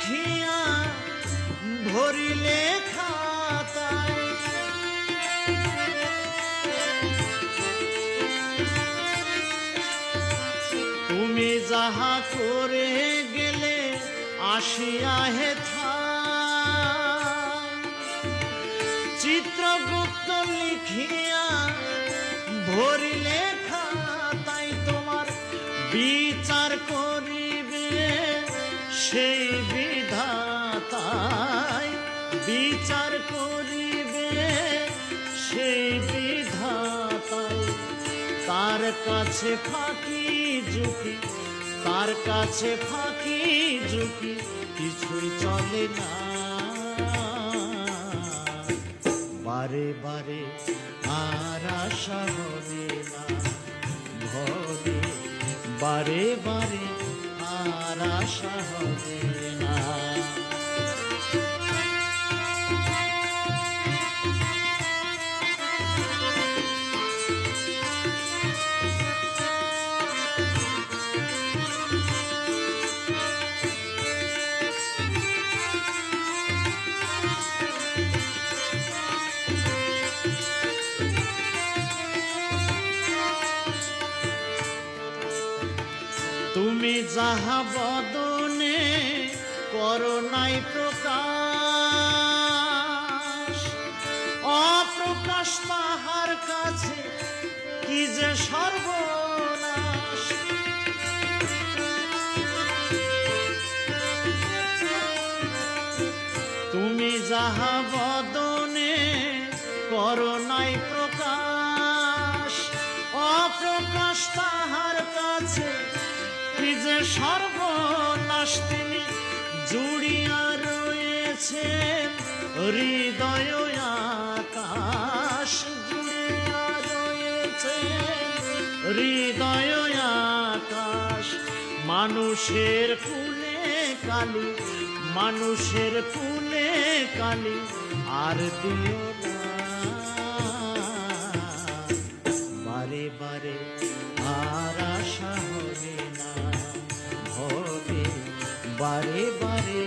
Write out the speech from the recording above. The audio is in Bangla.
লিখিয়া ভরিলে খাতায়, তুমি যাহা করে গেলে আসিয়া হেথায়, চিত্রগুপ্ত লিখিয়া ভরিলে খাতায়, তোমার বিচার করিবে সেই বিধাতায়, বিচার করিবে সেই বিধাতায়। তার কাছে ফাঁকি ঝুঁকি, তার কাছে ফাঁকি ঝুঁকি কিছুই চলে না। বারে বারে আর আশা হবে না ভবে, বারে বারে আর আশা হবে না। তুমি যাহা বদনে করো নাই প্রকাশ, অপ্রকাশ তাহার কাছে কি যে সর্বনাশ। তুমি যাহা বদনে করো নাই প্রকাশ, অপ্রকাশ তাহার কাছে কি যে সর্বনাশ। তিনি জুড়িয়া রয়েছে হৃদয় আকাশ, জুড়িয়া রয়েছে হৃদয় আকাশ। মানুষের কুলে কালি, মানুষের কুলে কালি আর দিও না। বারে বারে আর আশা হবে না ভবে, বারে বারে